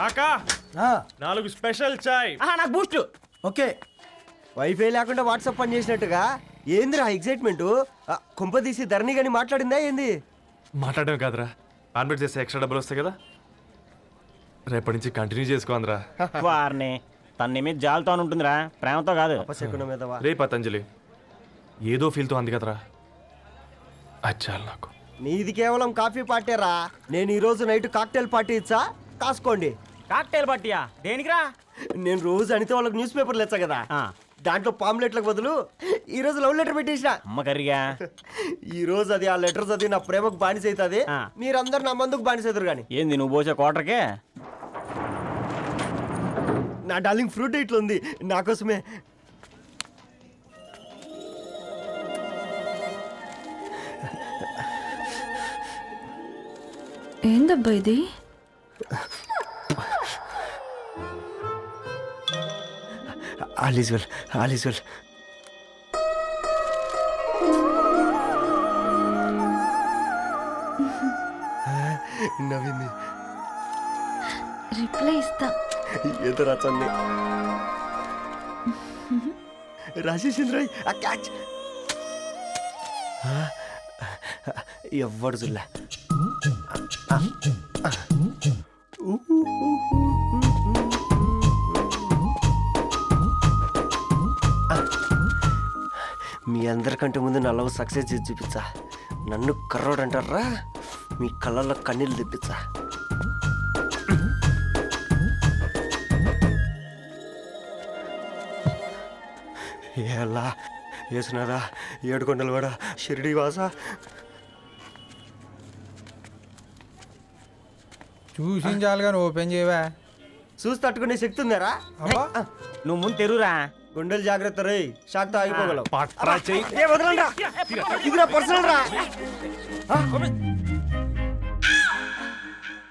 కాకా 4 స్పెషల్ చాయ్. నాకు Boost. Okay. Wifi లేకుండా వాట్సాప్ పని చేసినట్టుగా ఏందిరా ఎగ్జైట్మెంట్? కుంప తీసి ధరణి గాని మాట్లాడిందా ఏంది? మాట్లాడడం కాదురా, కాన్వర్ట్ చేస్తే ఎక్స్ట్రా డబ్బులు వస్తాయి కదా, రేపటి నుంచి కంటిన్యూ చేసుకోందిరా. వారిని తన మీద జాలతో ఉంటుందిరా, ప్రేమతో కాదు. రే పతంజలి, ఏదో ఫీల్తో అంది కదరా, అచ్చాలి నాకు. నీది కేవలం కాఫీ పార్టీరా. నేను ఈ రోజు నైట్ కాక్టైల్ పార్టీ ఇచ్చా, కాసుకోండి. కాక్టైల్ పార్టీయా? దేనికిరా? నేను రోజు అనితే వాళ్ళకి న్యూస్ పేపర్లు ఇచ్చా కదా, దాంట్లో పాంప్లెట్లకు బదులు ఈ రోజు లవ్ లెటర్ పెట్టేసిన. అమ్మ కర్రీగా ఈ రోజు అది ఆ లెటర్ చదివి నా ప్రేమకు బానిస అవుతుంది, మీరందరు నా మందుకు బానిస అవుతారు. కానీ ఏంది నువ్వు పోసే కోటర్కే? నా డార్లింగ్ ఫ్రూట్ ఇట్లా ఉంది నా కోసమే. ఏందబ్బా ఇది? All is well, all is well. నవ్వింది. రిప్లై ఇస్తా. ఏదో రచండి రాజేసింద్ర క్యాచ్. ఎవ్వడు జుల్లా. మీ అందరికంటే ముందు నా లవ్ సక్సెస్ చేసి చూపించా. నన్ను కర్రోడు అంటారా, మీ కళ్ళల్లో కన్నీళ్ళు తెప్పించా. ఎలా వేసినారా ఏడుకొండలు కూడా షిరిడి వాస. చూసించాలి కానీ ఓపెన్ చేయవా? చూసి తట్టుకునే శక్తి ఉందారా? నువ్వు ముందు తెరురా. గుండెలు జాగ్రత్త రే, షాక్ తో ఆగిపోగలవు. పట్రా చెయ్యి. ఇది నా పర్సనల్ రా.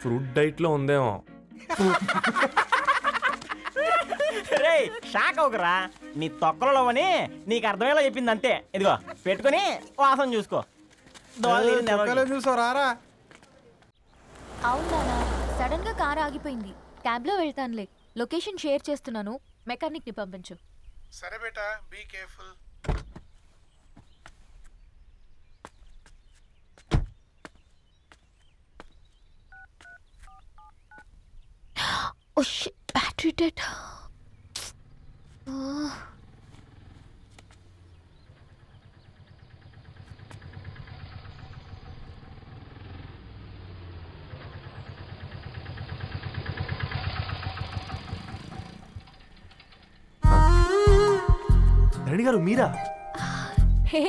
ఫ్రూట్ డైట్ లో ఉందేమో. రే షాక్ అవుకరా, నీ తొక్కలలో అని నీకు అర్థమయ్యేలా చెప్పింది అంతే. ఇదిగో పెట్టుకుని వాసన చూసుకో. చూసారా? అవునా, సడన్ గా కార్ ఆగిపోయింది. క్యాబ్ లో వెళ్తానులే. లొకేషన్ షేర్ చేస్తున్నాను, మెకానిక్ ని పంపించు. సరే బేటా, be careful. Oh shit, battery dead. Dharani గారు మీరా? హే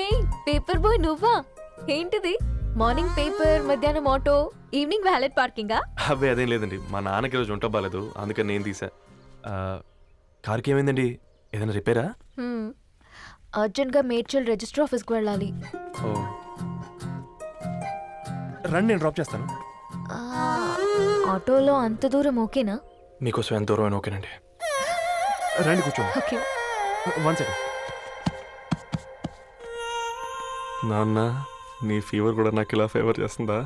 పేపర్ బాయ్, నువ్వా? ఏంటిది? మార్నింగ్ పేపర్, మధ్యాహ్నం ఆటో, ఈవినింగ్ వ్యాలెట్ పార్కింగా? అబ్బే అదేం లేదండి, మా నాన్నకి రోజు ఉంట బాగాలేదు, అందుకని నేను తీసా. కార్కి ఏమైందండి? ఏదైనా రిపేరా? అర్జెంట్ గా మేడ్చల్ రిజిస్టర్ ఆఫీస్కి వెళ్ళాలి. ఓ రండి, నేను డ్రాప్ చేస్తాను. ఆటోలో అంత దూరం ఓకేనా? మీకోసం ఎంత దూరం అయినా ఓకేనండి. రండి కూర్చోండి. ఓకే. 1 సెకండ్. నాన్న, నీ ఫీవర్ కూడా నాకు ఇలా ఫేవర్ చేస్తుందా?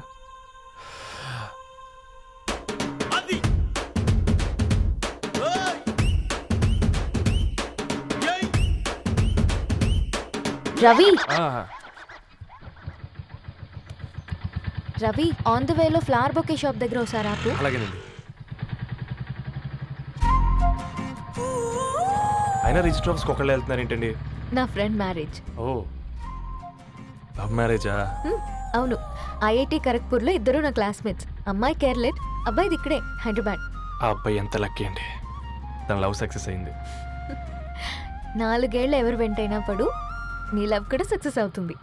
రవి, రవి ఆన్ ద వేలో ఫ్లవర్ బొకే షాప్ దగ్గర ఒకసారి ఆపు. అలాగేనండి. అయినా రిజిస్టర్ ఆఫీస్కి ఒకళ్ళు వెళ్తున్నారు ఏంటండి? నా ఫ్రెండ్ మ్యారేజ్. ఓ లవ్ మ్యారేజా? అవును, ఐఐటి ఖరగ్పూర్లో ఇద్దరు నా క్లాస్మేట్స్. అమ్మాయి కేర్లెట్, అబ్బాయిది ఇక్కడే హైదరాబాద్. ఆ అబ్బాయి ఎంత లక్కీ అండి, తన లవ్ సక్సెస్ అయింది. 4 ఏళ్ళు ఎవరు వెంటైనా పడు, నీ లవ్ కూడా సక్సెస్ అవుతుంది.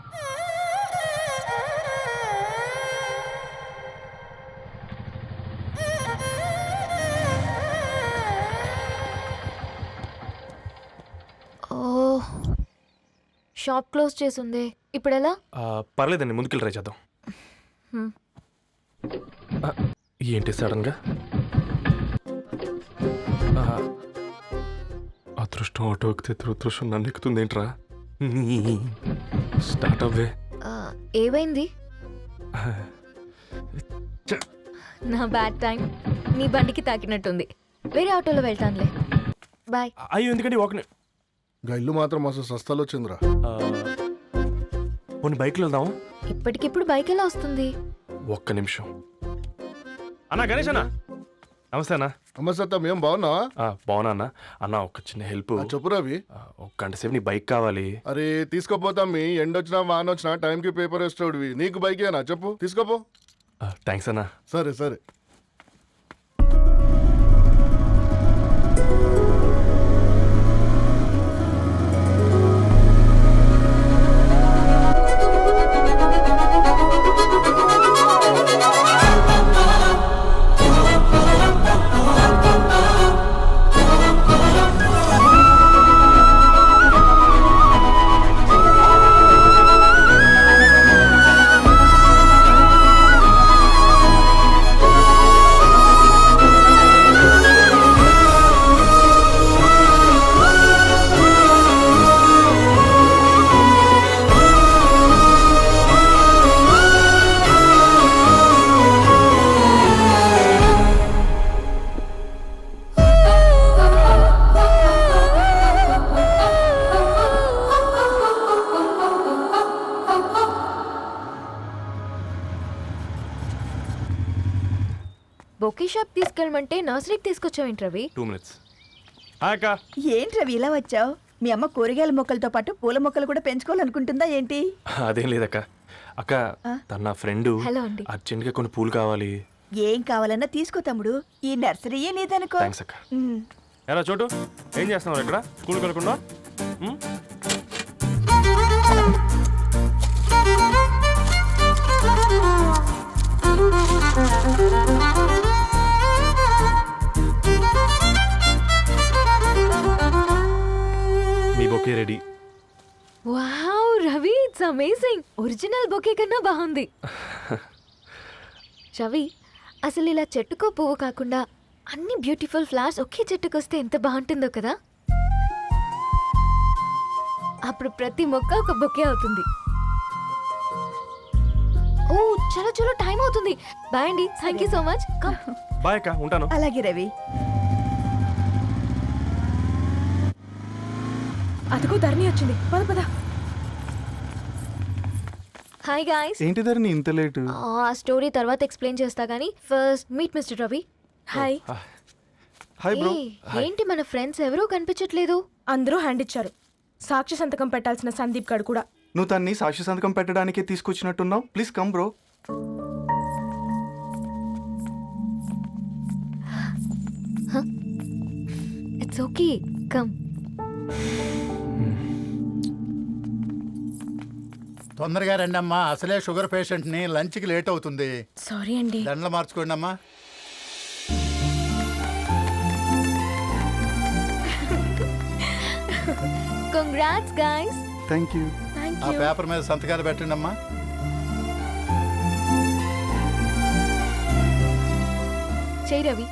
ఓ, షాప్ క్లోజ్ చేసిందే, ఇప్పుడు ఎలా? పర్లేదండి, ముందుకెళ్ళి ట్రై చేద్దాం. ఏంటి సడన్గా? అదృష్టం ఆటో ఎక్కితే దురదృష్టం నన్ను ఎక్కుతుంది ఏంట్రా? స్టార్ట్ అవ్వే. ఏమైంది? నా బ్యాడ్ టైం నీ బండికి తాకినట్టుంది. వేరే ఆటోలో వెళ్తానులే. బాయ్. అయ్యో ఎందుకండి ఒక గా ఇల్లు మాత్రం అసలు సస్తాలో వచ్చిందిరా. కొన్ని బైక్లో వెళ్దాం. ఇప్పటికిప్పుడు బైక్ ఎలా వస్తుంది? ఒక్క నిమిషం. అన్నా గణేష్ అన్న, నమస్తే అన్న. అమ్మ సత్తం ఏం బాగున్నావా? బాగున్నా అన్న. అన్న ఒక చిన్న హెల్ప్. చెప్పు రవి. ఒక గంట సేపు నీ బైక్ కావాలి. అరే తీసుకోపోతాం, మీ ఎండొచ్చినా వాన వచ్చినా టైంకి పేపర్ వేస్తాడువి. నీకు బైకేనా చెప్పు, తీసుకోపో. థ్యాంక్స్ అన్న. సరే సరే. బొకే షాప్ తీసుకెళ్ళమంటే నర్సరీకి తీసుకొచ్చావేంటి రవి? 2 minutes. హాయ్ అక్క. ఏంటి రవి ఇలా వచ్చావు? మీ అమ్మ కూరగాయల మొక్కలతో పాటు పూల మొక్కలు కూడా పెంచుకోవాలనుకుంటుందా ఏంటి? అదేం లేదక్క. అక్క తన నా ఫ్రెండ్ హలో అండి. అర్జెంట్గా కొన్ని పూలు కావాలి. ఏం కావాలన్నా తీసుకో తమ్ముడు, ఈ నర్సరీయే నీదనుకో. థ్యాంక్స్ అక్క. ఎలా చోటు ఏం చేస్తున్నావు ఇక్కడ? స్కూల్కి వెళ్ళకుండా? మీ bouquet ready. Wow Ravi, it's amazing. Original bouquet కన్నా బాగుంది. రవి, అసలు ఇలా చెట్టుకో పువ్వు కాకుండా అన్ని బ్యూటిఫుల్ ఫ్లవర్స్ ఒకే చెట్టుకు వస్తే ఎంత బాగుంటుందో కదా. అప్పుడు ప్రతి మొక్క ఒక బొకే అవుతుంది. ఓ చలో చలో, టైం అవుతుంది. బాయ్ అండి, thank you so much. Bye అక్క, ఉంటాను. అలాగే రవి. అదిగో ధరణి వచ్చింది, పద పద. Hi guys. ఏంటి ధరణి ఇంత లేటు? ఆ స్టోరీ తర్వాత ఎక్స్ప్లెయిన్ చేస్తా గానీ first meet mister Ravi. Hi. Hi bro. ఏంటి మన ఫ్రెండ్స్ ఎవరూ కనిపించట్లేదు? అందరూ హ్యాండ్ ఇచ్చారు. సాక్షి సంతకం పెట్టాల్సిన సందీప్ గడు కూడా. నువ్వు తన్ని సాక్షి సంతకం పెట్టడానికే తీసుకొచ్చినట్టున్నావు. Please come bro. It's okay, come. తొందరగా రండి అమ్మా, అసలే షుగర్ పేషెంట్ ని, లంచ్ కి లేట్ అవుతుంది. సారీ అండి. దండలు మార్చుకోండి అమ్మా. Congrats guys. Thank you. Thank ఆ యూ. పేపర్ మీద సంతకాలు పెట్టండి అమ్మా. చెయ్ రవి.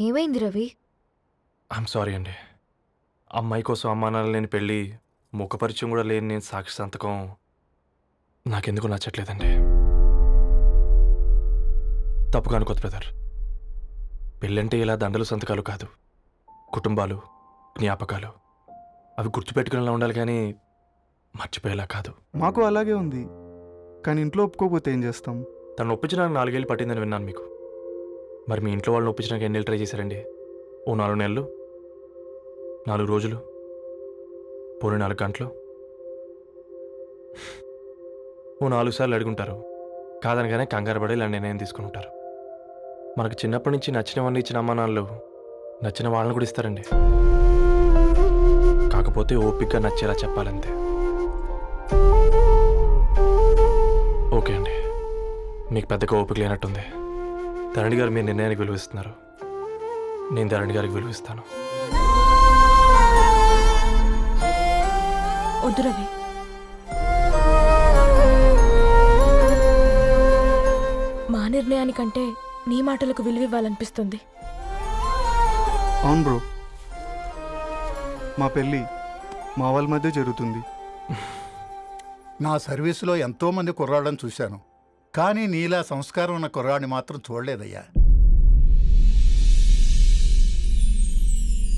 ఏమైంది రవి? ఐఎమ్ సారీ అండి. అమ్మాయి కోసం అమ్మానాలు లేని పెళ్ళి, ముఖ పరిచయం కూడా లేని నేను సాక్షి సంతకం నాకెందుకు నచ్చట్లేదండి. తప్పుగా అనుకోదు బ్రదర్. పెళ్ళంటే ఇలా దండలు సంతకాలు కాదు, కుటుంబాలు, జ్ఞాపకాలు. అవి గుర్తుపెట్టుకునేలా ఉండాలి కానీ మర్చిపోయేలా కాదు. మాకు అలాగే ఉంది, కానీ ఇంట్లో ఒప్పుకోకపోతే ఏం చేస్తాం? తను ఒప్పించడానికి 4 ఏళ్ళు పట్టిందని విన్నాను మీకు. మరి మీ ఇంట్లో వాళ్ళని ఒప్పించడానికి ఎన్నేళ్ళు ట్రై చేశారండి? ఓ 4 నెలలు, 4 రోజులు, పోనీ 4 గంటలు, ఓ 4 సార్లు అడుగుంటారు. కాదనగానే కంగారు పడి ఇలా నిర్ణయం తీసుకుని ఉంటారు. మనకు చిన్నప్పటి నుంచి నచ్చినవన్నీ ఇచ్చిన అమ్మా నాన్నలు నచ్చిన వాళ్ళని కూడా ఇస్తారండి. కాకపోతే ఓపికగా నచ్చేలా చెప్పాలంతే. ఓకే అండి, మీకు పెద్దగా ఓపిక లేనట్టుంది. ధరణి గారు మీ నిర్ణయానికి విలువిస్తున్నారు, నేను ధరణి గారికి విలువిస్తాను. వద్దు రవి. మా నిర్ణయానికంటే నీ మాటలకు విలువివ్వాలనిపిస్తుంది. అవును బ్రో, మా పెళ్ళి మా వాళ్ళ మధ్య జరుగుతుంది. నా సర్వీసులో ఎంతోమంది కుర్రాళ్ళని చూశాను కానీ నీలా సంస్కారం ఉన్న కుర్రాడిని మాత్రం చూడలేదయ్యా